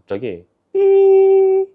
갑자기 삐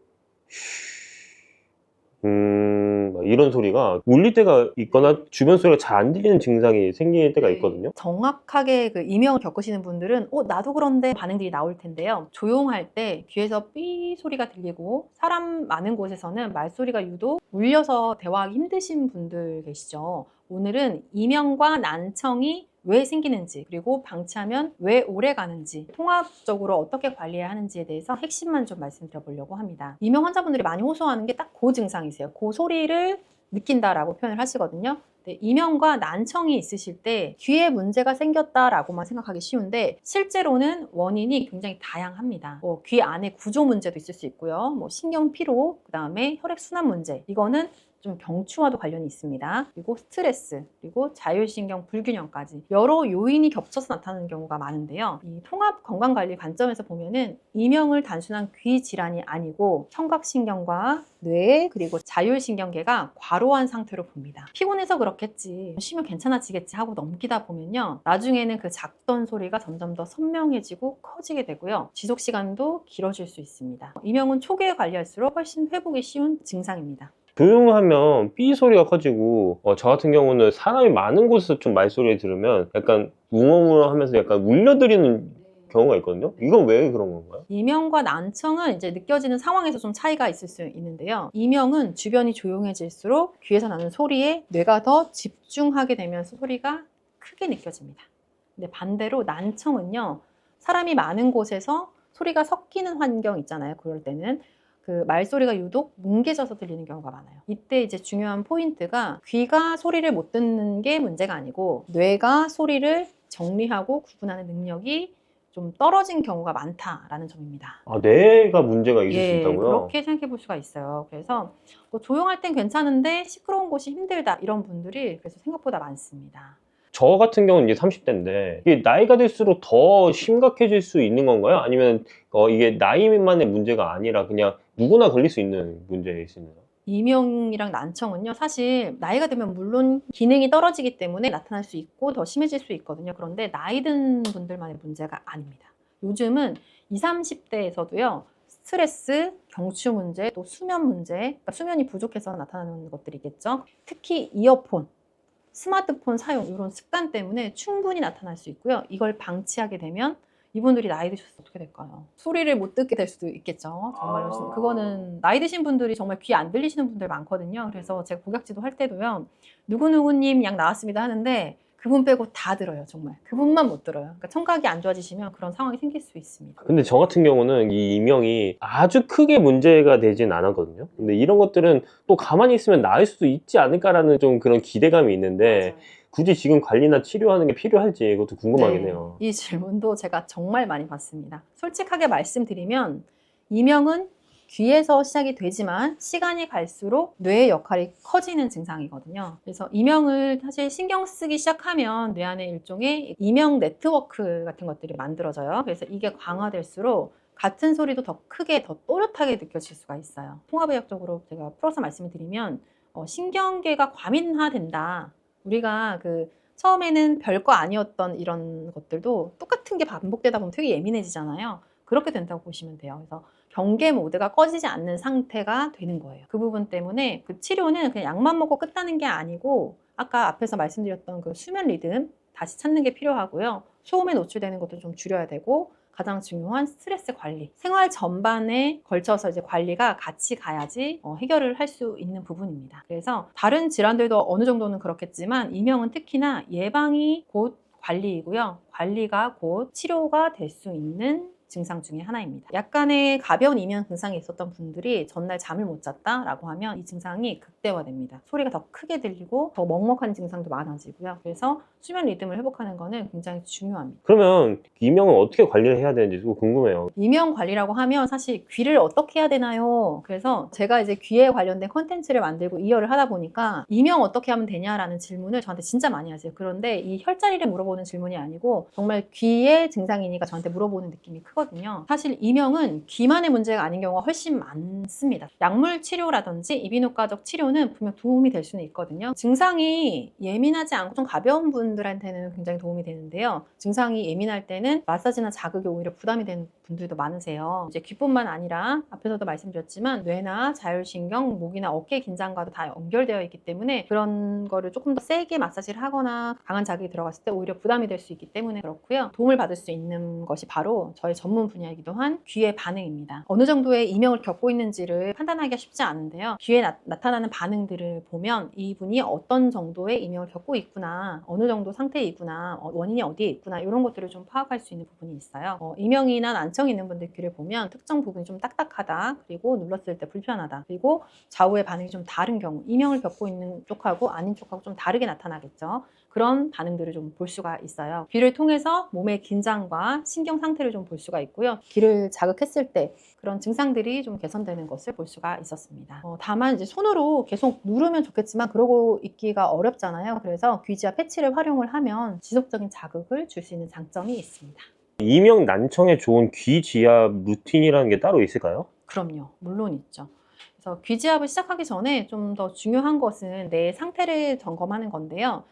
막 이런 소리가 울릴 때가 있거나 주변 소리가 잘 안 들리는 증상이 생길 때가 있거든요. 정확하게 그 이명을 겪으시는 분들은 나도 그런데 반응들이 나올 텐데요. 조용할 때 귀에서 삐 소리가 들리고 사람 많은 곳에서는 말소리가 유독 울려서 대화하기 힘드신 분들 계시죠. 오늘은 이명과 난청이 왜 생기는지, 그리고 방치하면 왜 오래 가는지, 통합적으로 어떻게 관리해야 하는지에 대해서 핵심만 좀 말씀드려 보려고 합니다. 이명 환자분들이 많이 호소하는 게 딱 그 증상이세요. 그 소리를 느낀다라고 표현을 하시거든요. 이명과 난청이 있으실 때 귀에 문제가 생겼다라고만 생각하기 쉬운데, 실제로는 원인이 굉장히 다양합니다. 귀 안에 구조 문제도 있을 수 있고요. 신경 피로, 그 다음에 혈액순환 문제, 이거는 좀 경추와도 관련이 있습니다. 그리고 스트레스, 그리고 자율신경 불균형까지 여러 요인이 겹쳐서 나타나는 경우가 많은데요. 이 통합 건강관리 관점에서 보면은 이명을 단순한 귀 질환이 아니고 청각신경과 뇌, 그리고 자율신경계가 과로한 상태로 봅니다. 피곤해서 그렇겠지, 쉬면 괜찮아지겠지 하고 넘기다 보면요, 나중에는 그 작던 소리가 점점 더 선명해지고 커지게 되고요, 지속시간도 길어질 수 있습니다. 이명은 초기에 관리할수록 훨씬 회복이 쉬운 증상입니다. 조용하면 삐 소리가 커지고 저 같은 경우는 사람이 많은 곳에서 좀 말소리를 들으면 약간 웅엉웅 하면서 약간 울려드리는 경우가 있거든요. 이건 왜 그런 건가요? 이명과 난청은 이제 느껴지는 상황에서 좀 차이가 있을 수 있는데요. 이명은 주변이 조용해질수록 귀에서 나는 소리에 뇌가 더 집중하게 되면서 소리가 크게 느껴집니다. 근데 반대로 난청은요, 사람이 많은 곳에서 소리가 섞이는 환경 있잖아요. 그럴 때는 그 말소리가 유독 뭉개져서 들리는 경우가 많아요. 이때 이제 중요한 포인트가, 귀가 소리를 못 듣는 게 문제가 아니고 뇌가 소리를 정리하고 구분하는 능력이 좀 떨어진 경우가 많다라는 점입니다. 뇌가 문제가 있을 수 있다고요? 그렇게 생각해 볼 수가 있어요. 그래서 조용할 땐 괜찮은데 시끄러운 곳이 힘들다, 이런 분들이 그래서 생각보다 많습니다. 저 같은 경우는 이제 30대인데 이게 나이가 들수록 더 심각해질 수 있는 건가요? 아니면 이게 나이만의 문제가 아니라 그냥 누구나 걸릴 수 있는 문제일 수 있나요? 이명이랑 난청은요, 사실 나이가 들면 물론 기능이 떨어지기 때문에 나타날 수 있고 더 심해질 수 있거든요. 그런데 나이 든 분들만의 문제가 아닙니다. 요즘은 20, 30대에서도요, 스트레스, 경추 문제, 또 수면 문제, 그러니까 수면이 부족해서 나타나는 것들이겠죠. 특히 이어폰, 스마트폰 사용, 이런 습관 때문에 충분히 나타날 수 있고요. 이걸 방치하게 되면 이분들이 나이 드셔서 어떻게 될까요? 소리를 못 듣게 될 수도 있겠죠. 정말로 그거는 나이 드신 분들이 정말 귀 안 들리시는 분들 많거든요. 그래서 제가 복약지도 할 때도요, 누구누구님 약 나왔습니다 하는데 그분 빼고 다 들어요. 정말 그분만 못 들어요. 그러니까 청각이 안 좋아지시면 그런 상황이 생길 수 있습니다. 근데 저 같은 경우는 이 이명이 아주 크게 문제가 되진 않았거든요. 근데 이런 것들은 또 가만히 있으면 나을 수도 있지 않을까라는 좀 그런 기대감이 있는데, 맞아요. 굳이 지금 관리나 치료하는 게 필요할지 그것도 궁금하긴 해요. 이 질문도 제가 정말 많이 받습니다. 솔직하게 말씀드리면 이명은 귀에서 시작이 되지만 시간이 갈수록 뇌의 역할이 커지는 증상이거든요. 그래서 이명을 사실 신경 쓰기 시작하면 뇌 안에 일종의 이명 네트워크 같은 것들이 만들어져요. 그래서 이게 강화될수록 같은 소리도 더 크게, 더 또렷하게 느껴질 수가 있어요. 통합의학적으로 제가 풀어서 말씀을 드리면 신경계가 과민화된다. 우리가 처음에는 별거 아니었던 이런 것들도 똑같은 게 반복되다 보면 되게 예민해지잖아요. 그렇게 된다고 보시면 돼요. 그래서 경계 모드가 꺼지지 않는 상태가 되는 거예요. 그 부분 때문에 그 치료는 그냥 약만 먹고 끝나는 게 아니고, 아까 앞에서 말씀드렸던 그 수면 리듬 다시 찾는 게 필요하고요. 소음에 노출되는 것도 좀 줄여야 되고, 가장 중요한 스트레스 관리, 생활 전반에 걸쳐서 이제 관리가 같이 가야지 해결을 할 수 있는 부분입니다. 그래서 다른 질환들도 어느 정도는 그렇겠지만 이명은 특히나 예방이 곧 관리이고요, 관리가 곧 치료가 될 수 있는 증상 중에 하나입니다. 약간의 가벼운 이명 증상이 있었던 분들이 전날 잠을 못 잤다라고 하면 이 증상이 극대화됩니다. 소리가 더 크게 들리고 더 먹먹한 증상도 많아지고요. 그래서 수면 리듬을 회복하는 거는 굉장히 중요합니다. 그러면 이명은 어떻게 관리를 해야 되는지 좀 궁금해요. 이명 관리라고 하면 사실 귀를 어떻게 해야 되나요? 그래서 제가 이제 귀에 관련된 콘텐츠를 만들고 이어를 하다 보니까 이명 어떻게 하면 되냐라는 질문을 저한테 진짜 많이 하세요. 그런데 이 혈자리를 물어보는 질문이 아니고 정말 귀의 증상이니까 저한테 물어보는 느낌이 크거든요. 사실 이명은 귀만의 문제가 아닌 경우가 훨씬 많습니다. 약물 치료라든지 이비인후과적 치료는 분명 도움이 될 수는 있거든요. 증상이 예민하지 않고 좀 가벼운 분들한테는 굉장히 도움이 되는데요. 증상이 예민할 때는 마사지나 자극이 오히려 부담이 되는 분들도 많으세요. 이제 귀뿐만 아니라 앞에서도 말씀드렸지만 뇌나 자율신경, 목이나 어깨 긴장과도 다 연결되어 있기 때문에 그런 거를 조금 더 세게 마사지를 하거나 강한 자극이 들어갔을 때 오히려 부담이 될 수 있기 때문에 그렇고요. 도움을 받을 수 있는 것이 바로 저의 전문 분야이기도 한 귀의 반응입니다. 어느 정도의 이명을 겪고 있는지를 판단하기가 쉽지 않은데요. 귀에 나타나는 반응들을 보면 이분이 어떤 정도의 이명을 겪고 있구나, 어느 정도 상태에 있구나, 원인이 어디에 있구나, 이런 것들을 좀 파악할 수 있는 부분이 있어요. 이명이나 난청이 있는 분들 귀를 보면 특정 부분이 좀 딱딱하다, 그리고 눌렀을 때 불편하다, 그리고 좌우의 반응이 좀 다른 경우, 이명을 겪고 있는 쪽하고 아닌 쪽하고 좀 다르게 나타나겠죠. 그런 반응들을 좀 볼 수가 있어요. 귀를 통해서 몸의 긴장과 신경 상태를 좀 볼 수가 있고요. 귀를 자극했을 때 그런 증상들이 좀 개선되는 것을 볼 수가 있었습니다. 다만 이제 손으로 계속 누르면 좋겠지만 그러고 있기가 어렵잖아요. 그래서 귀지압 패치를 활용을 하면 지속적인 자극을 줄 수 있는 장점이 있습니다. 이명 난청에 좋은 귀지압 루틴이라는 게 따로 있을까요? 그럼요. 물론 있죠. 그래서 귀지압을 시작하기 전에 좀 더 중요한 것은 내 상태를 점검하는 건데요.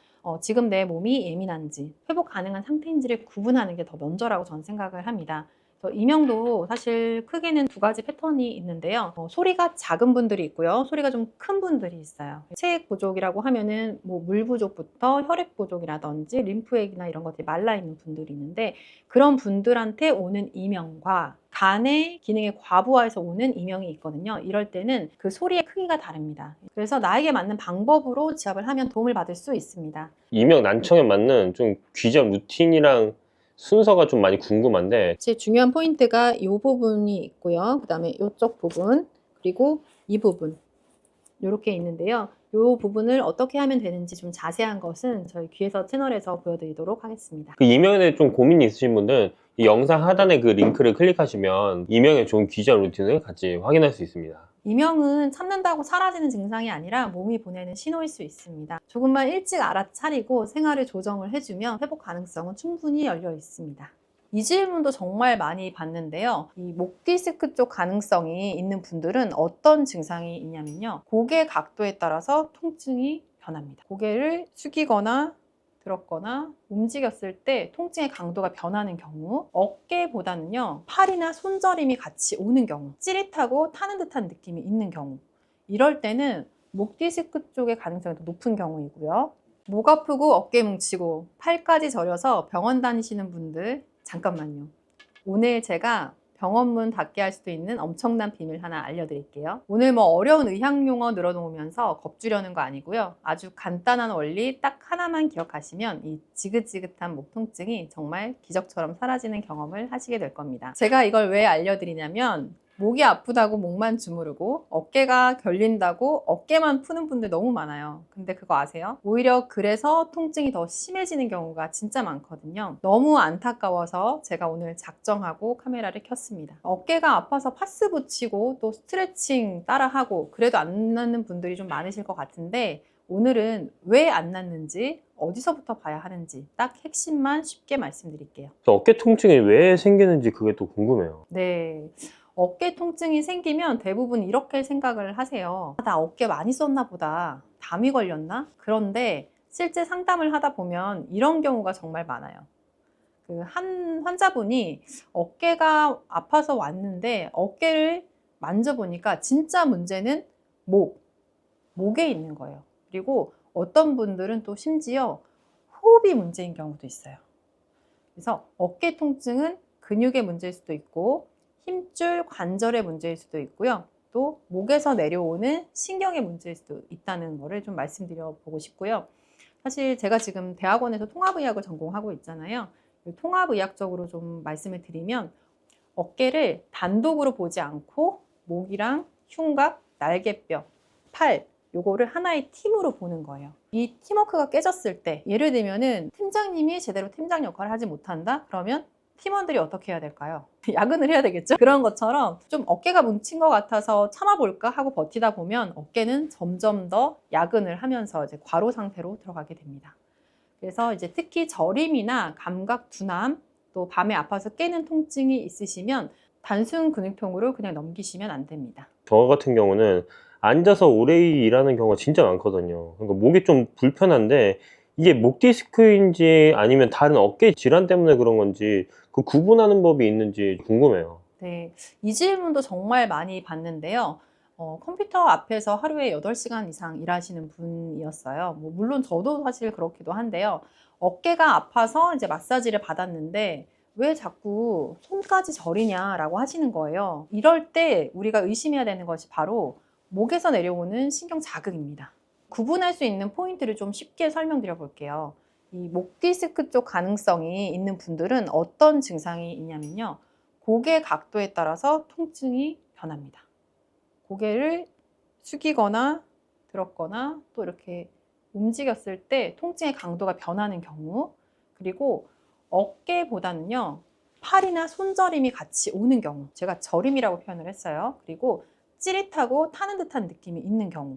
지금 내 몸이 예민한지, 회복 가능한 상태인지를 구분하는 게 더 먼저라고 저는 생각을 합니다. 이명도 사실 크게는 두 가지 패턴이 있는데요. 소리가 작은 분들이 있고요. 소리가 좀 큰 분들이 있어요. 체액 부족이라고 하면은 물 부족부터 혈액 부족이라든지 림프액이나 이런 것들이 말라 있는 분들이 있는데 그런 분들한테 오는 이명과 간의 기능의 과부하에서 오는 이명이 있거든요. 이럴 때는 그 소리의 크기가 다릅니다. 그래서 나에게 맞는 방법으로 지압을 하면 도움을 받을 수 있습니다. 이명 난청에 맞는 좀 귀지압 루틴이랑 순서가 좀 많이 궁금한데 제일 중요한 포인트가 이 부분이 있고요. 그 다음에 이쪽 부분, 그리고 이 부분 이렇게 있는데요. 이 부분을 어떻게 하면 되는지 좀 자세한 것은 저희 귀에서 채널에서 보여드리도록 하겠습니다. 그 이명에 대해 좀 고민이 있으신 분들은 이 영상 하단에 그 링크를 클릭하시면 이명에 좋은 귀지압 루틴을 같이 확인할 수 있습니다. 이명은 참는다고 사라지는 증상이 아니라 몸이 보내는 신호일 수 있습니다. 조금만 일찍 알아차리고 생활을 조정을 해주면 회복 가능성은 충분히 열려 있습니다. 이 질문도 정말 많이 받는데요. 이 목 디스크 쪽 가능성이 있는 분들은 어떤 증상이 있냐면요. 고개 각도에 따라서 통증이 변합니다. 고개를 숙이거나 들었거나 움직였을 때 통증의 강도가 변하는 경우, 어깨보다는요 팔이나 손저림이 같이 오는 경우, 찌릿하고 타는 듯한 느낌이 있는 경우, 이럴 때는 목 디스크 쪽의 가능성이 더 높은 경우이고요. 목 아프고 어깨 뭉치고 팔까지 저려서 병원 다니시는 분들, 잠깐만요. 오늘 제가 병원 문 닫게 할 수도 있는 엄청난 비밀 하나 알려드릴게요. 오늘 어려운 의학 용어 늘어놓으면서 겁주려는 거 아니고요. 아주 간단한 원리 딱 하나만 기억하시면 이 지긋지긋한 목 통증이 정말 기적처럼 사라지는 경험을 하시게 될 겁니다. 제가 이걸 왜 알려드리냐면 목이 아프다고 목만 주무르고 어깨가 결린다고 어깨만 푸는 분들 너무 많아요. 근데 그거 아세요? 오히려 그래서 통증이 더 심해지는 경우가 진짜 많거든요. 너무 안타까워서 제가 오늘 작정하고 카메라를 켰습니다. 어깨가 아파서 파스 붙이고 또 스트레칭 따라하고 그래도 안 낫는 분들이 좀 많으실 것 같은데 오늘은 왜 안 낫는지, 어디서부터 봐야 하는지 딱 핵심만 쉽게 말씀드릴게요. 어깨 통증이 왜 생기는지 그게 또 궁금해요. 네. 어깨 통증이 생기면 대부분 이렇게 생각을 하세요. 나 어깨 많이 썼나 보다. 담이 걸렸나? 그런데 실제 상담을 하다 보면 이런 경우가 정말 많아요. 한 환자분이 어깨가 아파서 왔는데 어깨를 만져보니까 진짜 문제는 목에 있는 거예요. 그리고 어떤 분들은 또 심지어 호흡이 문제인 경우도 있어요. 그래서 어깨 통증은 근육의 문제일 수도 있고 힘줄 관절의 문제일 수도 있고요. 또 목에서 내려오는 신경의 문제일 수도 있다는 거를 좀 말씀드려 보고 싶고요. 사실 제가 지금 대학원에서 통합의학을 전공하고 있잖아요. 통합의학적으로 좀 말씀을 드리면 어깨를 단독으로 보지 않고 목이랑 흉곽, 날개뼈, 팔 요거를 하나의 팀으로 보는 거예요. 이 팀워크가 깨졌을 때 예를 들면은 팀장님이 제대로 팀장 역할을 하지 못한다? 그러면 팀원들이 어떻게 해야 될까요? 야근을 해야 되겠죠? 그런 것처럼 좀 어깨가 뭉친 것 같아서 참아볼까 하고 버티다 보면 어깨는 점점 더 야근을 하면서 이제 과로 상태로 들어가게 됩니다. 그래서 이제 특히 저림이나 감각 둔함, 또 밤에 아파서 깨는 통증이 있으시면 단순 근육통으로 그냥 넘기시면 안 됩니다. 저 같은 경우는 앉아서 오래 일하는 경우가 진짜 많거든요. 그러니까 목이 좀 불편한데 이게 목 디스크인지 아니면 다른 어깨 질환 때문에 그런 건지 그 구분하는 법이 있는지 궁금해요. 네, 이 질문도 정말 많이 받는데요. 컴퓨터 앞에서 하루에 8시간 이상 일하시는 분이었어요. 뭐 물론 저도 사실 그렇기도 한데요. 어깨가 아파서 이제 마사지를 받았는데 왜 자꾸 손까지 저리냐라고 하시는 거예요. 이럴 때 우리가 의심해야 되는 것이 바로 목에서 내려오는 신경 자극입니다. 구분할 수 있는 포인트를 좀 쉽게 설명드려 볼게요. 이 목 디스크 쪽 가능성이 있는 분들은 어떤 증상이 있냐면요. 고개 각도에 따라서 통증이 변합니다. 고개를 숙이거나 들었거나 또 이렇게 움직였을 때 통증의 강도가 변하는 경우, 그리고 어깨보다는요 팔이나 손저림이 같이 오는 경우, 제가 저림이라고 표현을 했어요. 그리고 찌릿하고 타는 듯한 느낌이 있는 경우,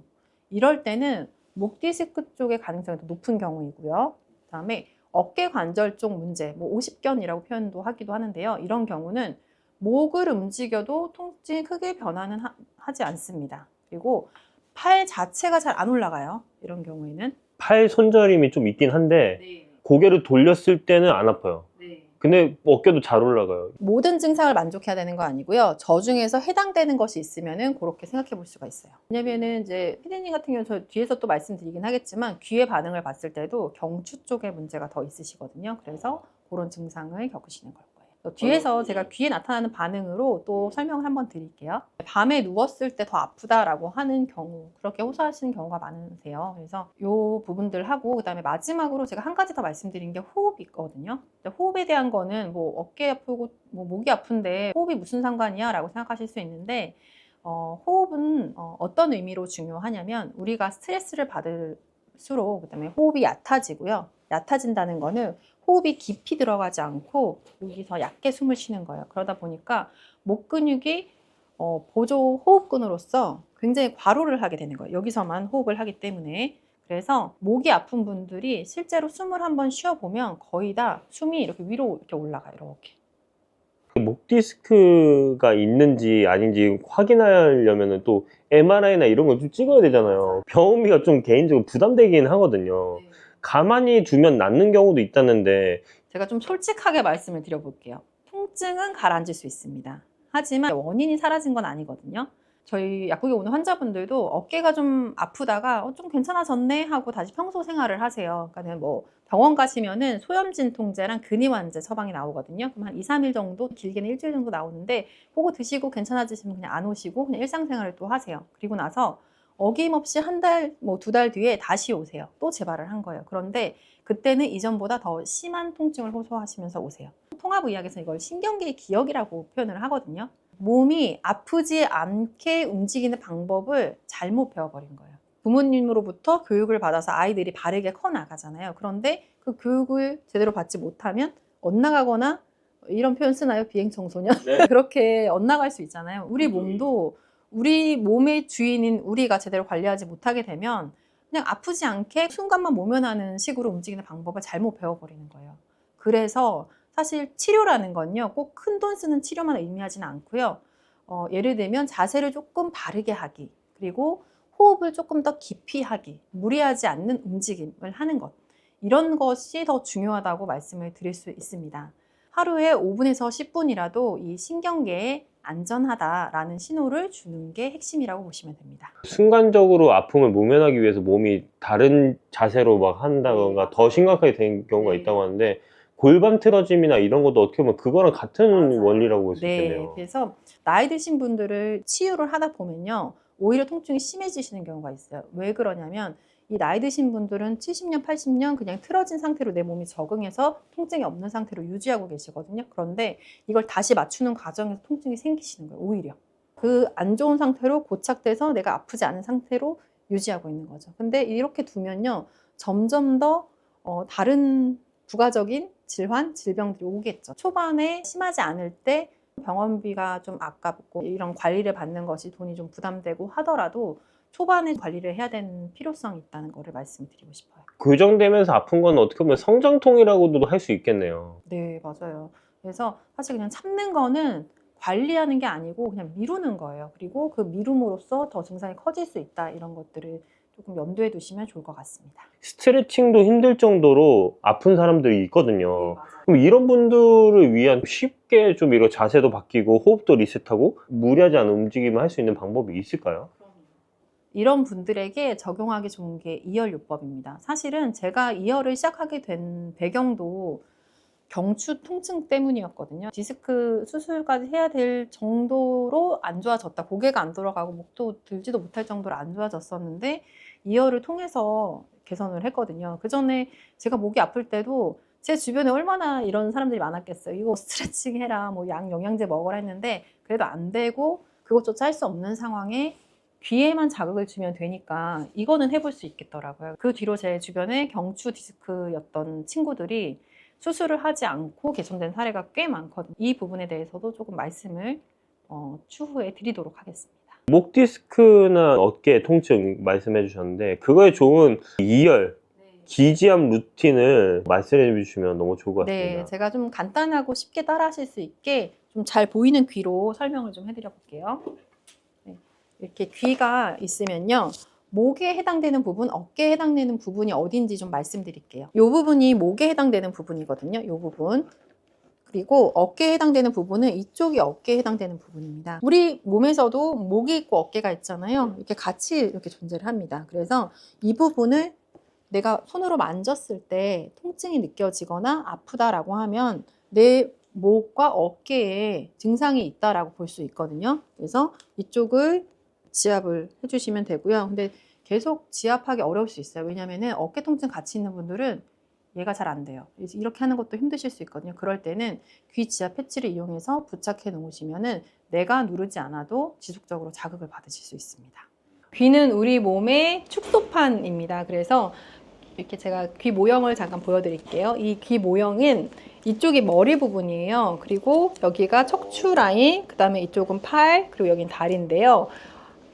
이럴 때는 목 디스크 쪽의 가능성이 더 높은 경우이고요. 그 다음에 어깨 관절 쪽 문제, 뭐 50견이라고 표현도 하기도 하는데요. 이런 경우는 목을 움직여도 통증이 크게 변화는 하지 않습니다. 그리고 팔 자체가 잘 안 올라가요. 이런 경우에는. 팔 손저림이 좀 있긴 한데 네. 고개를 돌렸을 때는 안 아파요. 네. 근데 어깨도 잘 올라가요. 모든 증상을 만족해야 되는 거 아니고요. 저 중에서 해당되는 것이 있으면은 그렇게 생각해 볼 수가 있어요. 왜냐면은 이제 피디님 같은 경우는 저 뒤에서 또 말씀드리긴 하겠지만 귀의 반응을 봤을 때도 경추 쪽에 문제가 더 있으시거든요. 그래서 그런 증상을 겪으시는 걸 거예요. 뒤에서 제가 귀에 나타나는 반응으로 또 설명을 한번 드릴게요. 밤에 누웠을 때 더 아프다라고 하는 경우, 그렇게 호소하시는 경우가 많으세요. 그래서 이 부분들 하고, 그다음에 마지막으로 제가 한 가지 더 말씀드린 게 호흡이 있거든요. 호흡에 대한 거는 뭐 어깨 아프고 뭐 목이 아픈데 호흡이 무슨 상관이야 라고 생각하실 수 있는데, 호흡은 어떤 의미로 중요하냐면 우리가 스트레스를 받을수록 그다음에 호흡이 얕아지고요. 얕아진다는 거는 호흡이 깊이 들어가지 않고 여기서 얕게 숨을 쉬는 거예요. 그러다 보니까 목 근육이 보조 호흡근으로서 굉장히 과로를 하게 되는 거예요. 여기서만 호흡을 하기 때문에. 그래서 목이 아픈 분들이 실제로 숨을 한번 쉬어보면 거의 다 숨이 이렇게 위로 이렇게 올라가요. 이렇게. 목 디스크가 있는지 아닌지 확인하려면 또 MRI나 이런 거 좀 찍어야 되잖아요. 병원비가 좀 개인적으로 부담되긴 하거든요. 네. 가만히 두면 낫는 경우도 있다는데 제가 좀 솔직하게 말씀을 드려볼게요. 통증은 가라앉을 수 있습니다. 하지만 원인이 사라진 건 아니거든요. 저희 약국에 오는 환자분들도 어깨가 좀 아프다가 좀 괜찮아졌네 하고 다시 평소 생활을 하세요. 그러니까 뭐 병원 가시면은 소염진통제랑 근이완제 처방이 나오거든요. 그럼 한 2, 3일 정도, 길게는 일주일 정도 나오는데 그거 드시고 괜찮아지시면 그냥 안 오시고 그냥 일상생활을 또 하세요. 그리고 나서 어김없이 한 달, 뭐 2달 뒤에 다시 오세요. 또 재발을 한 거예요. 그런데 그때는 이전보다 더 심한 통증을 호소하시면서 오세요. 통합의학에서 이걸 신경계의 기억이라고 표현을 하거든요. 몸이 아프지 않게 움직이는 방법을 잘못 배워버린 거예요. 부모님으로부터 교육을 받아서 아이들이 바르게 커 나가잖아요. 그런데 그 교육을 제대로 받지 못하면 엇나가거나, 이런 표현 쓰나요? 비행청소년? 네. 그렇게 엇나갈 수 있잖아요. 우리 몸도 우리 몸의 주인인 우리가 제대로 관리하지 못하게 되면 그냥 아프지 않게 순간만 모면하는 식으로 움직이는 방법을 잘못 배워버리는 거예요. 그래서 사실 치료라는 건요, 꼭 큰 돈 쓰는 치료만 의미하지는 않고요. 예를 들면 자세를 조금 바르게 하기, 그리고 호흡을 조금 더 깊이 하기, 무리하지 않는 움직임을 하는 것, 이런 것이 더 중요하다고 말씀을 드릴 수 있습니다. 하루에 5분에서 10분이라도 이 신경계에 안전하다라는 신호를 주는 게 핵심이라고 보시면 됩니다. 순간적으로 아픔을 모면하기 위해서 몸이 다른 자세로 막 한다던가 더 심각하게 된 경우가 네. 있다고 하는데 골반 틀어짐이나 이런 것도 어떻게 보면 그거랑 같은 맞아요. 원리라고 볼 수 네, 있겠네요. 그래서 나이 드신 분들을 치유를 하다 보면요, 오히려 통증이 심해지시는 경우가 있어요. 왜 그러냐면 이 나이 드신 분들은 70년, 80년 그냥 틀어진 상태로 내 몸이 적응해서 통증이 없는 상태로 유지하고 계시거든요. 그런데 이걸 다시 맞추는 과정에서 통증이 생기시는 거예요. 오히려 그 안 좋은 상태로 고착돼서 내가 아프지 않은 상태로 유지하고 있는 거죠. 근데 이렇게 두면요, 점점 더 다른 부가적인 질환, 질병들이 오겠죠. 초반에 심하지 않을 때 병원비가 좀 아깝고 이런 관리를 받는 것이 돈이 좀 부담되고 하더라도 초반에 관리를 해야 되는 필요성이 있다는 거를 말씀드리고 싶어요. 교정되면서 아픈 건 어떻게 보면 성장통이라고도 할 수 있겠네요. 네, 맞아요. 그래서 사실 그냥 참는 거는 관리하는 게 아니고 그냥 미루는 거예요. 그리고 그 미룸으로써 더 증상이 커질 수 있다, 이런 것들을 조금 염두에 두시면 좋을 것 같습니다. 스트레칭도 힘들 정도로 아픈 사람들이 있거든요. 그럼 이런 분들을 위한 쉽게 좀 이런 자세도 바뀌고 호흡도 리셋하고 무리하지 않은 움직임을 할 수 있는 방법이 있을까요? 이런 분들에게 적용하기 좋은 게 이열요법입니다. 사실은 제가 이열을 시작하게 된 배경도 경추 통증 때문이었거든요. 디스크 수술까지 해야 될 정도로 안 좋아졌다. 고개가 안 돌아가고 목도 들지도 못할 정도로 안 좋아졌었는데 이열을 통해서 개선을 했거든요. 그 전에 제가 목이 아플 때도 제 주변에 얼마나 이런 사람들이 많았겠어요. 이거 스트레칭 해라, 뭐 영양제 먹으라 했는데 그래도 안 되고 그것조차 할 수 없는 상황에 귀에만 자극을 주면 되니까 이거는 해볼 수 있겠더라고요. 그 뒤로 제 주변에 경추 디스크였던 친구들이 수술을 하지 않고 개선된 사례가 꽤 많거든요. 이 부분에 대해서도 조금 말씀을 추후에 드리도록 하겠습니다. 목 디스크나 어깨 통증 말씀해 주셨는데 그거에 좋은 이열, 기지압 루틴을 말씀해 주시면 너무 좋을 것 같습니다. 네, 제가 좀 간단하고 쉽게 따라 하실 수 있게 좀 잘 보이는 귀로 설명을 좀 해드려 볼게요. 네, 이렇게 귀가 있으면요. 목에 해당되는 부분, 어깨에 해당되는 부분이 어딘지 좀 말씀드릴게요. 이 부분이 목에 해당되는 부분이거든요. 이 부분. 그리고 어깨에 해당되는 부분은 이쪽이 어깨에 해당되는 부분입니다. 우리 몸에서도 목이 있고 어깨가 있잖아요. 이렇게 같이 이렇게 존재를 합니다. 그래서 이 부분을 내가 손으로 만졌을 때 통증이 느껴지거나 아프다라고 하면 내 목과 어깨에 증상이 있다라고 볼 수 있거든요. 그래서 이쪽을 지압을 해주시면 되고요. 근데 계속 지압하기 어려울 수 있어요. 왜냐하면 어깨 통증 같이 있는 분들은 얘가 잘 안 돼요. 이렇게 하는 것도 힘드실 수 있거든요. 그럴 때는 귀 지압 패치를 이용해서 부착해 놓으시면은 내가 누르지 않아도 지속적으로 자극을 받으실 수 있습니다. 귀는 우리 몸의 축소판입니다. 그래서 이렇게 제가 귀 모형을 잠깐 보여드릴게요. 이 귀 모형은 이쪽이 머리 부분이에요. 그리고 여기가 척추 라인, 그 다음에 이쪽은 팔, 그리고 여긴 다리인데요.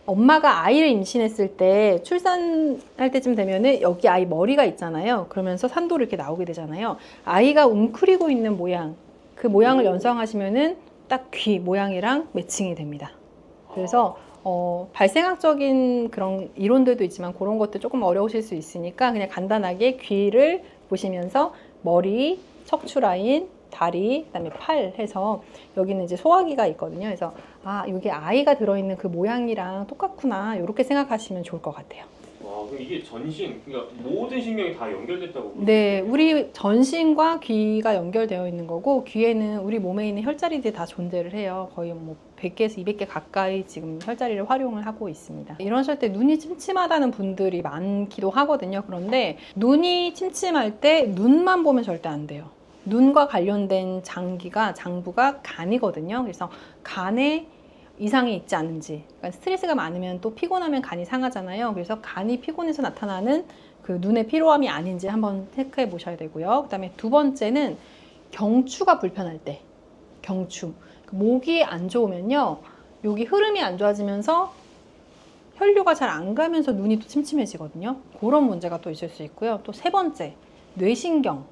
엄마가 아이를 임신했을 때 출산할 때쯤 되면은 여기 아이 머리가 있잖아요. 그러면서 산도를 이렇게 나오게 되잖아요. 아이가 웅크리고 있는 모양, 그 모양을 연상하시면은 딱 귀 모양이랑 매칭이 됩니다. 그래서 발생학적인 그런 이론들도 있지만 그런 것도 조금 어려우실 수 있으니까 그냥 간단하게 귀를 보시면서 머리, 척추 라인, 다리, 그다음에 팔 해서 여기는 이제 소화기가 있거든요. 그래서 아, 이게 아이가 들어있는 그 모양이랑 똑같구나 이렇게 생각하시면 좋을 것 같아요. 와, 그럼 이게 전신, 그러니까 모든 신경이 다 연결됐다고? 네, 우리 전신과 귀가 연결되어 있는 거고 귀에는 우리 몸에 있는 혈자리들이 다 존재를 해요. 거의 뭐 100개에서 200개 가까이 지금 혈자리를 활용을 하고 있습니다. 이러실 때 눈이 침침하다는 분들이 많기도 하거든요. 그런데 눈이 침침할 때 눈만 보면 절대 안 돼요. 눈과 관련된 장부가 간이거든요. 그래서 간에 이상이 있지 않은지, 그러니까 스트레스가 많으면 또 피곤하면 간이 상하잖아요. 그래서 간이 피곤해서 나타나는 그 눈의 피로함이 아닌지 한번 체크해 보셔야 되고요. 그 다음에 두 번째는 경추가 불편할 때, 경추. 목이 안 좋으면요, 여기 흐름이 안 좋아지면서 혈류가 잘 안 가면서 눈이 또 침침해지거든요. 그런 문제가 또 있을 수 있고요. 또 세 번째, 뇌신경.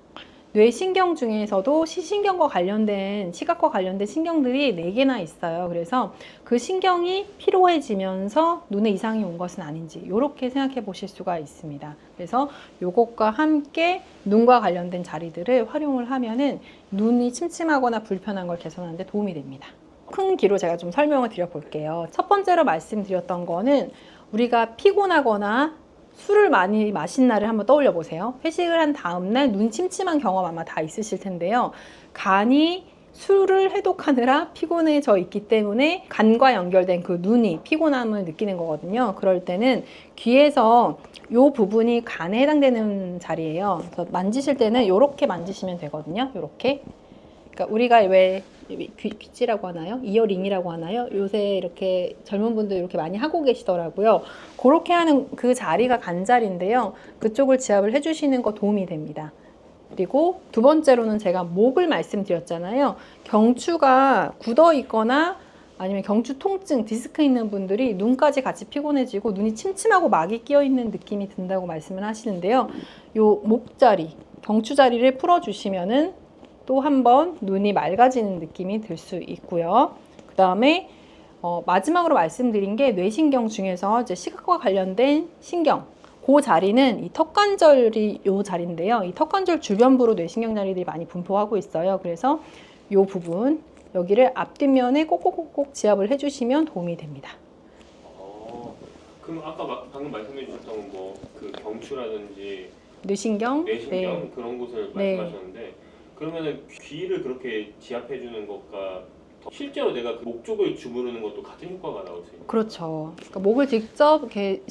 뇌신경 중에서도 시신경과 관련된, 시각과 관련된 신경들이 4개나 있어요. 그래서 그 신경이 피로해지면서 눈에 이상이 온 것은 아닌지 이렇게 생각해 보실 수가 있습니다. 그래서 이것과 함께 눈과 관련된 자리들을 활용을 하면은 눈이 침침하거나 불편한 걸 개선하는 데 도움이 됩니다. 큰 귀로 제가 좀 설명을 드려 볼게요. 첫 번째로 말씀드렸던 거는 우리가 피곤하거나 술을 많이 마신 날을 한번 떠올려 보세요. 회식을 한 다음 날 눈 침침한 경험 아마 다 있으실 텐데요. 간이 술을 해독하느라 피곤해져 있기 때문에 간과 연결된 그 눈이 피곤함을 느끼는 거거든요. 그럴 때는 귀에서 이 부분이 간에 해당되는 자리예요. 그래서 만지실 때는 이렇게 만지시면 되거든요. 이렇게. 그러니까 우리가 왜 귀찌라고 하나요? 이어링이라고 하나요? 요새 이렇게 젊은 분들 이렇게 많이 하고 계시더라고요. 그렇게 하는 그 자리가 간자리인데요. 그쪽을 지압을 해주시는 거 도움이 됩니다. 그리고 두 번째로는 제가 목을 말씀드렸잖아요. 경추가 굳어 있거나 아니면 경추 통증, 디스크 있는 분들이 눈까지 같이 피곤해지고 눈이 침침하고 막이 끼어 있는 느낌이 든다고 말씀을 하시는데요. 요 목자리, 경추 자리를 풀어주시면은 또 한 번 눈이 맑아지는 느낌이 들 수 있고요. 그 다음에 마지막으로 말씀드린 게 뇌신경 중에서 이제 시각과 관련된 신경, 그 자리는 이 턱관절이 요 자리인데요. 이 턱관절 주변부로 뇌신경 자리들이 많이 분포하고 있어요. 그래서 요 부분, 여기를 앞뒷면에 꼭꼭꼭꼭 지압을 해주시면 도움이 됩니다. 그럼 아까 방금 말씀해 주셨던 뭐 그 경추라든지 뇌신경, 뇌신경 그런 곳을 네. 말씀하셨는데 그러면은 귀를 그렇게 지압해 주는 것과 실제로 내가 그 목 쪽을 주무르는 것도 같은 효과가 나올 수 있는 그렇죠. 그러니까 목을 직접 이렇게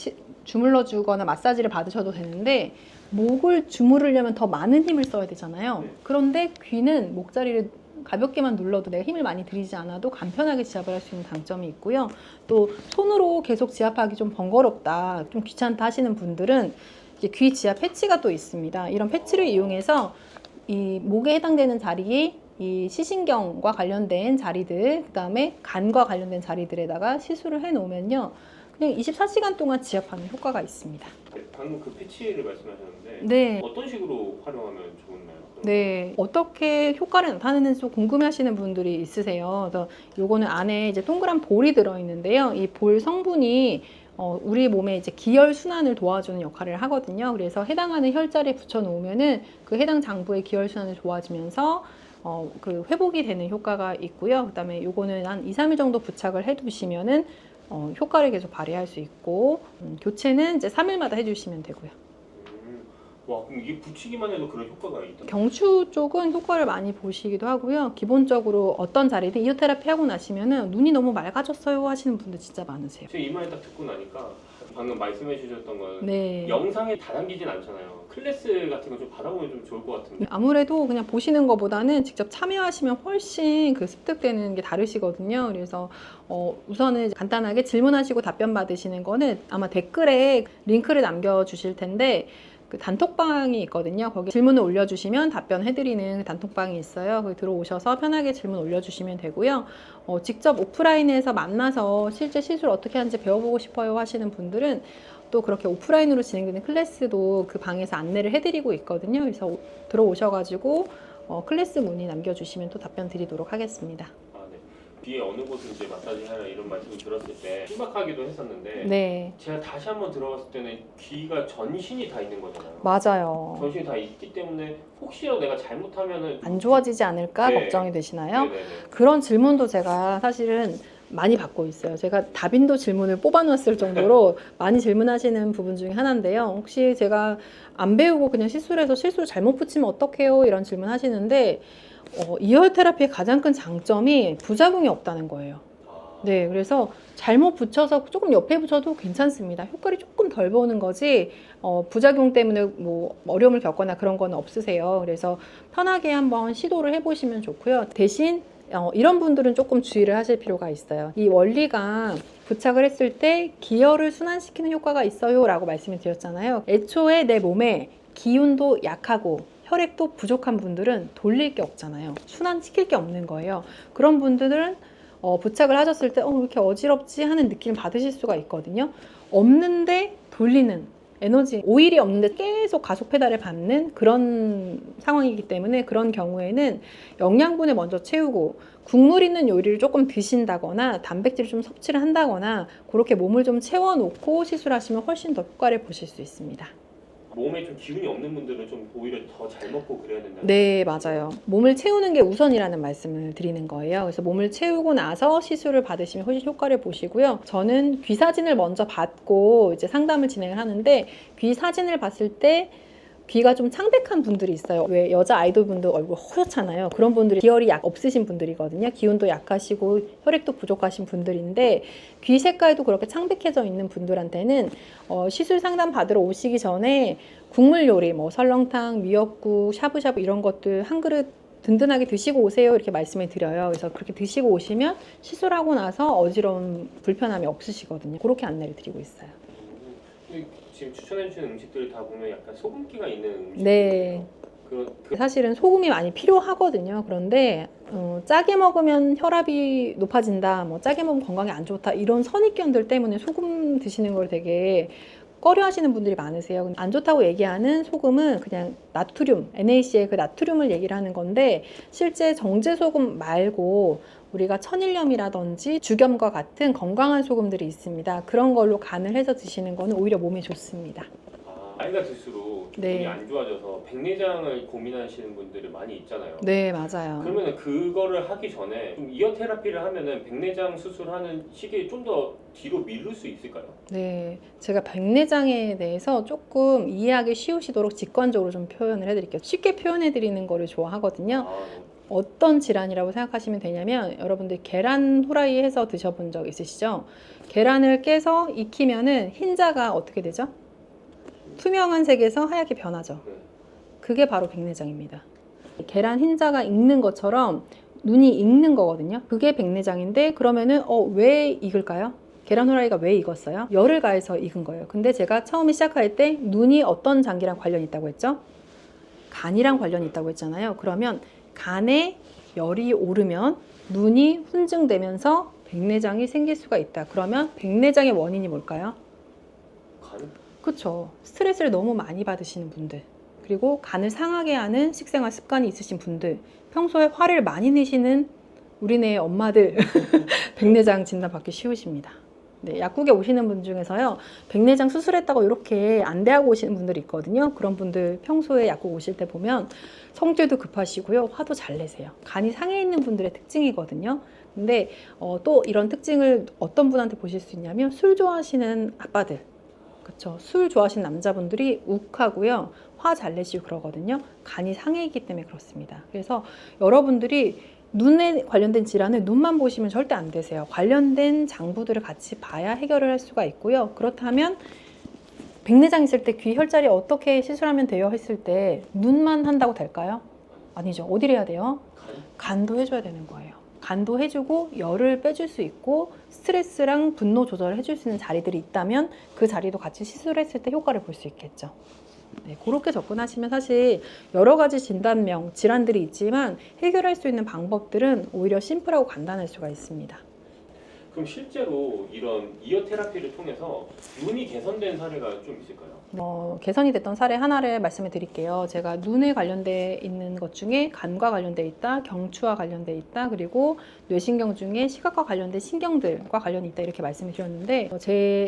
주물러 주거나 마사지를 받으셔도 되는데 목을 주무르려면 더 많은 힘을 써야 되잖아요. 네. 그런데 귀는 목자리를 가볍게만 눌러도 내가 힘을 많이 들이지 않아도 간편하게 지압을 할 수 있는 장점이 있고요. 또 손으로 계속 지압하기 좀 번거롭다, 좀 귀찮다 하시는 분들은 이제 귀 지압 패치가 또 있습니다. 이런 패치를 이용해서 이 목에 해당되는 자리에 이 시신경과 관련된 자리들, 그 다음에 간과 관련된 자리들에다가 시술을 해 놓으면요, 그냥 24시간 동안 지압하는 효과가 있습니다. 방금 그 패치를 말씀하셨는데 네. 어떤 식으로 활용하면 좋나요? 네, 어떻게 효과를 나타내는지 좀 궁금해하시는 분들이 있으세요. 그래서 요거는 안에 이제 동그란 볼이 들어있는데요. 이 볼 성분이 우리 몸에 이제 기혈 순환을 도와주는 역할을 하거든요. 그래서 해당하는 혈자리에 붙여 놓으면은 그 해당 장부의 기혈 순환이 좋아지면서 그 회복이 되는 효과가 있고요. 그다음에 요거는 한 2, 3일 정도 부착을 해두시면은 효과를 계속 발휘할 수 있고, 교체는 이제 3일마다 해주시면 되고요. 와, 그럼 이게 붙이기만 해도 그런 효과가 있다. 경추 쪽은 효과를 많이 보시기도 하고요. 기본적으로 어떤 자리든 이오테라피 하고 나시면은 눈이 너무 맑아졌어요 하시는 분들 진짜 많으세요. 제 이 말 딱 듣고 나니까 방금 말씀해 주셨던 건 네. 영상에 다 담기진 않잖아요. 클래스 같은 거 좀 받아보면 좀 좋을 것 같은데. 아무래도 그냥 보시는 것보다는 직접 참여하시면 훨씬 그 습득되는 게 다르시거든요. 그래서 우선은 간단하게 질문하시고 답변 받으시는 거는 아마 댓글에 링크를 남겨주실 텐데, 그 단톡방이 있거든요. 거기 질문을 올려주시면 답변해드리는 단톡방이 있어요. 거기 들어오셔서 편하게 질문 올려주시면 되고요. 직접 오프라인에서 만나서 실제 시술 어떻게 하는지 배워보고 싶어요 하시는 분들은 또 그렇게 오프라인으로 진행되는 클래스도 그 방에서 안내를 해드리고 있거든요. 그래서 들어오셔가지고 클래스 문의 남겨주시면 또 답변 드리도록 하겠습니다. 귀에 어느 곳을 이제 마사지 하라 이런 말씀을 들었을 때 신박하기도 했었는데, 네, 제가 다시 한번 들어봤을 때는 귀가 전신이 다 있는 거잖아요. 맞아요. 전신이 다 있기 때문에 혹시라도 내가 잘못하면은 안 좋아지지 않을까 네. 걱정이 되시나요? 네네네. 그런 질문도 제가 사실은 많이 받고 있어요. 제가 다빈도 질문을 뽑아놨을 정도로 많이 질문하시는 부분 중에 하나인데요. 혹시 제가 안 배우고 그냥 시술해서 실수를 잘못 붙이면 어떡해요? 이런 질문 하시는데, 이열 테라피의 가장 큰 장점이 부작용이 없다는 거예요. 네, 그래서 잘못 붙여서 조금 옆에 붙여도 괜찮습니다. 효과를 조금 덜 보는 거지, 부작용 때문에 뭐 어려움을 겪거나 그런 건 없으세요. 그래서 편하게 한번 시도를 해보시면 좋고요. 대신 이런 분들은 조금 주의를 하실 필요가 있어요. 이 원리가 부착을 했을 때 기혈을 순환시키는 효과가 있어요 라고 말씀을 드렸잖아요. 애초에 내 몸에 기운도 약하고 혈액도 부족한 분들은 돌릴 게 없잖아요. 순환시킬 게 없는 거예요. 그런 분들은 부착을 하셨을 때 왜 이렇게 어지럽지 하는 느낌을 받으실 수가 있거든요. 없는데 돌리는 에너지, 오일이 없는데 계속 가속 페달을 밟는 그런 상황이기 때문에, 그런 경우에는 영양분을 먼저 채우고 국물 있는 요리를 조금 드신다거나 단백질을 좀 섭취를 한다거나 그렇게 몸을 좀 채워놓고 시술하시면 훨씬 더 효과를 보실 수 있습니다. 몸에 좀 기운이 없는 분들은 좀 오히려 더 잘 먹고 그래야 된다. 네, 맞아요. 몸을 채우는 게 우선이라는 말씀을 드리는 거예요. 그래서 몸을 채우고 나서 시술을 받으시면 훨씬 효과를 보시고요. 저는 귀 사진을 먼저 받고 이제 상담을 진행을 하는데, 귀 사진을 봤을 때 귀가 좀 창백한 분들이 있어요. 왜 여자 아이돌 분들 얼굴 허옇잖아요. 그런 분들이 기혈이 없으신 분들이거든요. 기운도 약하시고 혈액도 부족하신 분들인데, 귀 색깔도 그렇게 창백해져 있는 분들한테는 시술 상담 받으러 오시기 전에 국물 요리, 뭐 설렁탕, 미역국, 샤브샤브 이런 것들 한 그릇 든든하게 드시고 오세요 이렇게 말씀을 드려요. 그래서 그렇게 드시고 오시면 시술하고 나서 어지러움, 불편함이 없으시거든요. 그렇게 안내를 드리고 있어요. 지금 추천해 주시는 음식들을 다 보면 약간 소금기가 있는 음식들이에요. 네. 사실은 소금이 많이 필요하거든요. 그런데 짜게 먹으면 혈압이 높아진다, 뭐 짜게 먹으면 건강에 안 좋다, 이런 선입견들 때문에 소금 드시는 걸 되게 꺼려 하시는 분들이 많으세요. 안 좋다고 얘기하는 소금은 그냥 나트륨, NaCl 그 나트륨을 얘기를 하는 건데, 실제 정제 소금 말고 우리가 천일염이라든지 죽염과 같은 건강한 소금들이 있습니다. 그런 걸로 간을 해서 드시는 거는 오히려 몸에 좋습니다. 나이가 들수록 네. 기분이 안 좋아져서 백내장을 고민하시는 분들이 많이 있잖아요. 네, 맞아요. 그러면 그거를 하기 전에 좀 이어 테라피를 하면은 백내장 수술하는 시기에 좀 더 뒤로 미룰 수 있을까요? 네, 제가 백내장에 대해서 조금 이해하기 쉬우시도록 직관적으로 좀 표현을 해드릴게요. 쉽게 표현해드리는 거를 좋아하거든요. 아, 어떤 질환이라고 생각하시면 되냐면 여러분들 계란 후라이 해서 드셔본 적 있으시죠? 계란을 깨서 익히면은 흰자가 어떻게 되죠? 투명한 색에서 하얗게 변하죠. 네. 그게 바로 백내장입니다. 계란 흰자가 익는 것처럼 눈이 익는 거거든요. 그게 백내장인데 그러면은 왜 익을까요? 계란 후라이가 왜 익었어요? 열을 가해서 익은 거예요. 근데 제가 처음에 시작할 때 눈이 어떤 장기랑 관련이 있다고 했죠? 간이랑 관련이 있다고 했잖아요. 그러면 간에 열이 오르면 눈이 훈증되면서 백내장이 생길 수가 있다. 그러면 백내장의 원인이 뭘까요? 간? 그렇죠. 스트레스를 너무 많이 받으시는 분들, 그리고 간을 상하게 하는 식생활 습관이 있으신 분들, 평소에 화를 많이 내시는 우리네 엄마들 백내장 진단 받기 쉬우십니다. 네, 약국에 오시는 분 중에서요, 백내장 수술했다고 이렇게 안대하고 오시는 분들이 있거든요. 그런 분들 평소에 약국 오실 때 보면 성질도 급하시고요, 화도 잘 내세요. 간이 상해 있는 분들의 특징이거든요. 근데 또 이런 특징을 어떤 분한테 보실 수 있냐면 술 좋아하시는 아빠들, 그렇죠. 술 좋아하시는 남자분들이 욱하고요, 화 잘 내시고 그러거든요. 간이 상해 있기 때문에 그렇습니다. 그래서 여러분들이 눈에 관련된 질환을 눈만 보시면 절대 안 되세요. 관련된 장부들을 같이 봐야 해결을 할 수가 있고요. 그렇다면 백내장 있을 때 귀 혈자리 어떻게 시술하면 돼요 했을 때 눈만 한다고 될까요? 아니죠. 어디를 해야 돼요? 간도 해줘야 되는 거예요. 간도 해주고 열을 빼줄 수 있고 스트레스랑 분노 조절을 해줄 수 있는 자리들이 있다면 그 자리도 같이 시술했을 때 효과를 볼 수 있겠죠. 네, 그렇게 접근하시면 사실 여러 가지 진단명, 질환들이 있지만 해결할 수 있는 방법들은 오히려 심플하고 간단할 수가 있습니다. 그럼 실제로 이런 이어 테라피를 통해서 눈이 개선된 사례가 좀 있을까요? 개선이 됐던 사례 하나를 말씀해 드릴게요. 제가 눈에 관련돼 있는 것 중에 간과 관련돼 있다, 경추와 관련돼 있다, 그리고 뇌신경 중에 시각과 관련된 신경들과 관련이 있다 이렇게 말씀을 드렸는데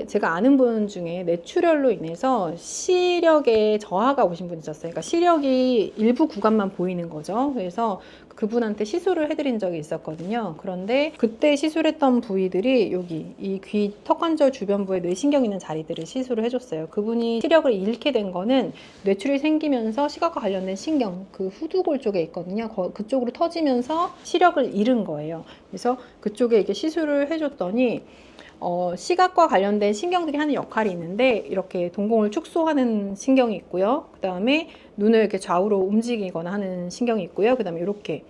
제가 아는 분 중에 뇌출혈로 인해서 시력에 저하가 오신 분이 있었어요. 그러니까 시력이 일부 구간만 보이는 거죠. 그래서 그분한테 시술을 해드린 적이 있었거든요. 그런데 그때 시술했던 부위들이 여기 이 귀 턱관절 주변부에 뇌신경 있는 자리들을 시술을 해줬어요. 그분이 시력을 잃게 된 거는 뇌출이 생기면서 시각과 관련된 신경, 그 후두골 쪽에 있거든요. 그쪽으로 터지면서 시력을 잃은 거예요. 그래서 그쪽에 이렇게 시술을 해줬더니 시각과 관련된 신경들이 하는 역할이 있는데 이렇게 동공을 축소하는 신경이 있고요. 그 다음에 눈을 이렇게 좌우로 움직이거나 하는 신경이 있고요. 그 다음에 이렇게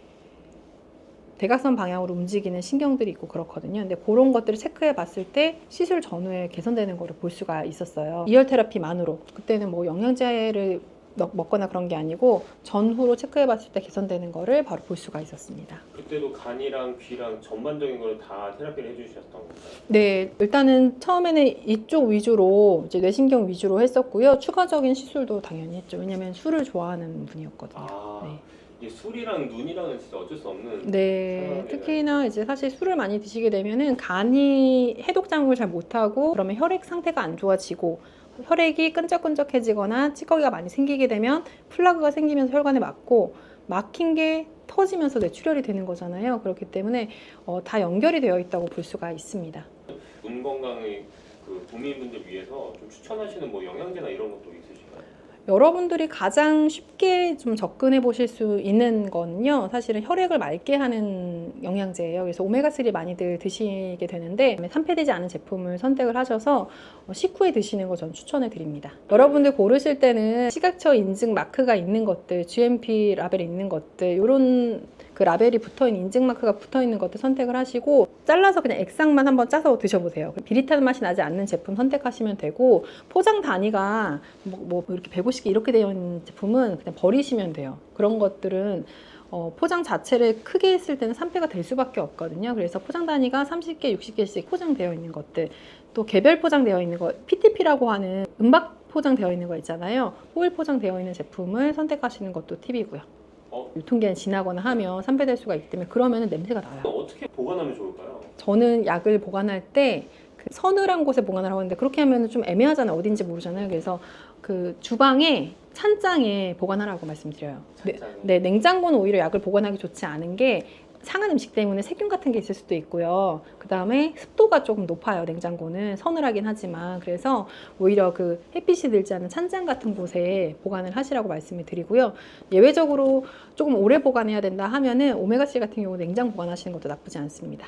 대각선 방향으로 움직이는 신경들이 있고 그렇거든요. 근데 그런 것들을 체크해 봤을 때 시술 전후에 개선되는 거를 볼 수가 있었어요. 이열 테라피만으로. 그때는 뭐 영양제를 먹거나 그런 게 아니고 전후로 체크해 봤을 때 개선되는 거를 바로 볼 수가 있었습니다. 그때도 간이랑 귀랑 전반적인 걸 다 테라피를 해주셨던 건가요? 네, 일단은 처음에는 이쪽 위주로 이제 뇌신경 위주로 했었고요. 추가적인 시술도 당연히 했죠. 왜냐면 술을 좋아하는 분이었거든요. 아, 네. 이게 술이랑 눈이랑은 진짜 어쩔 수 없는 네, 상황이네요. 특히나 이제 사실 술을 많이 드시게 되면은 간이 해독 작용을 잘 못하고 그러면 혈액 상태가 안 좋아지고 혈액이 끈적끈적해지거나 찌꺼기가 많이 생기게 되면 플라그가 생기면서 혈관에 막고 막힌 게 터지면서 뇌출혈이 되는 거잖아요. 그렇기 때문에 다 연결이 되어 있다고 볼 수가 있습니다. 눈 건강의 그 도민분들 위해서 좀 추천하시는 뭐 영양제나 이런 것도 있으실까요? 여러분들이 가장 쉽게 좀 접근해 보실 수 있는 거는요, 사실은 혈액을 맑게 하는 영양제예요. 그래서 오메가3 많이들 드시게 되는데 산패되지 않은 제품을 선택을 하셔서 식후에 드시는 거 전 추천해 드립니다. 여러분들 고르실 때는 시각처 인증 마크가 있는 것들, GMP 라벨이 있는 것들, 이런 그 라벨이 붙어있는 인증 마크가 붙어있는 것들 선택을 하시고 잘라서 그냥 액상만 한번 짜서 드셔보세요. 비릿한 맛이 나지 않는 제품 선택하시면 되고, 포장 단위가 뭐 이렇게 150개 이렇게 되어 있는 제품은 그냥 버리시면 돼요. 그런 것들은 포장 자체를 크게 했을 때는 산패가 될 수밖에 없거든요. 그래서 포장 단위가 30개, 60개씩 포장되어 있는 것들, 또 개별 포장되어 있는 거, PTP라고 하는 은박 포장되어 있는 거 있잖아요. 호일 포장되어 있는 제품을 선택하시는 것도 팁이고요. 유통기한이 지나거나 하면 산패될 수가 있기 때문에 그러면 냄새가 나요. 어떻게 보관하면 좋을까요? 저는 약을 보관할 때 그 서늘한 곳에 보관을 하고 있는데 그렇게 하면 좀 애매하잖아요. 어딘지 모르잖아요. 그래서 그 주방에 찬장에 보관하라고 말씀드려요. 네, 냉장고는 오히려 약을 보관하기 좋지 않은 게 상한 음식 때문에 세균 같은 게 있을 수도 있고요. 그 다음에 습도가 조금 높아요. 냉장고는 서늘하긴 하지만 그래서 오히려 그 햇빛이 들지 않은 찬장 같은 곳에 보관을 하시라고 말씀을 드리고요. 예외적으로 조금 오래 보관해야 된다 하면은 오메가3 같은 경우 냉장 보관하시는 것도 나쁘지 않습니다.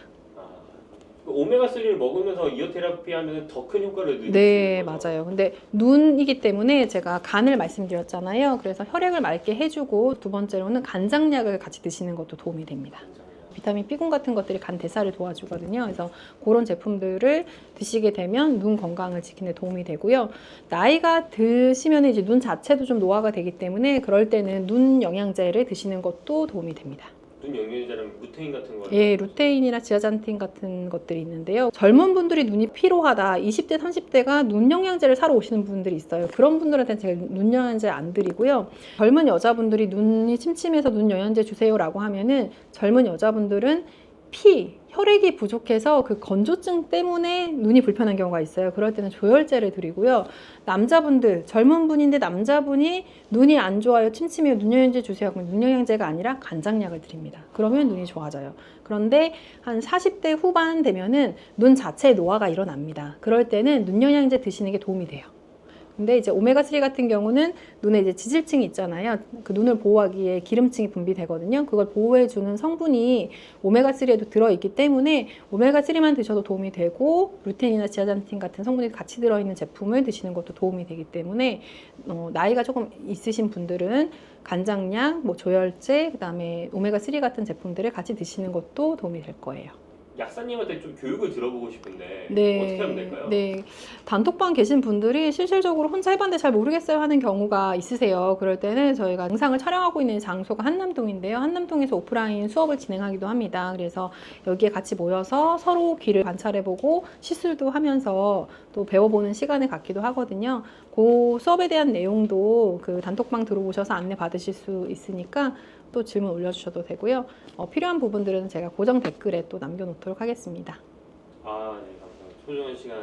오메가3를 먹으면서 이어 테라피 하면 더 큰 효과를 느낄 수 네, 있는 거죠? 맞아요. 근데 눈이기 때문에 제가 간을 말씀드렸잖아요. 그래서 혈액을 맑게 해주고 두 번째로는 간장약을 같이 드시는 것도 도움이 됩니다. 비타민 B군 같은 것들이 간 대사를 도와주거든요. 그래서 그런 제품들을 드시게 되면 눈 건강을 지키는 데 도움이 되고요. 나이가 드시면 이제 눈 자체도 좀 노화가 되기 때문에 그럴 때는 눈 영양제를 드시는 것도 도움이 됩니다. 눈 영양제라면 루테인 같은 거? 예, 루테인이나 지아잔틴 같은 것들이 있는데요. 젊은 분들이 눈이 피로하다, 20대, 30대가 눈 영양제를 사러 오시는 분들이 있어요. 그런 분들한테는 제가 눈 영양제 안 드리고요. 젊은 여자분들이 눈이 침침해서 눈 영양제 주세요라고 하면은 젊은 여자분들은 혈액이 부족해서 그 건조증 때문에 눈이 불편한 경우가 있어요. 그럴 때는 조혈제를 드리고요. 남자분들, 젊은 분인데 남자분이 눈이 안 좋아요, 침침해요, 눈 영양제 주세요. 그럼 눈 영양제가 아니라 간장약을 드립니다. 그러면 눈이 좋아져요. 그런데 한 40대 후반 되면은 눈 자체에 노화가 일어납니다. 그럴 때는 눈 영양제 드시는 게 도움이 돼요. 근데 이제 오메가3 같은 경우는 눈에 이제 지질층이 있잖아요. 그 눈을 보호하기 위해 기름층이 분비되거든요. 그걸 보호해주는 성분이 오메가3에도 들어있기 때문에 오메가3만 드셔도 도움이 되고 루테인이나 지아잔틴 같은 성분이 같이 들어있는 제품을 드시는 것도 도움이 되기 때문에 나이가 조금 있으신 분들은 간장약, 뭐 조혈제, 그다음에 오메가3 같은 제품들을 같이 드시는 것도 도움이 될 거예요. 약사님한테 좀 교육을 들어보고 싶은데 네, 어떻게 하면 될까요? 네, 단톡방 계신 분들이 실질적으로 혼자 해봤는데 잘 모르겠어요 하는 경우가 있으세요. 그럴 때는 저희가 영상을 촬영하고 있는 장소가 한남동인데요. 한남동에서 오프라인 수업을 진행하기도 합니다. 그래서 여기에 같이 모여서 서로 귀를 관찰해보고 시술도 하면서 또 배워보는 시간을 갖기도 하거든요. 그 수업에 대한 내용도 그 단톡방 들어오셔서 안내 받으실 수 있으니까 또 질문 올려주셔도 되고요. 필요한 부분들은 제가 고정 댓글에 또 남겨놓도록 하겠습니다. 네, 감사합니다. 소중한 시간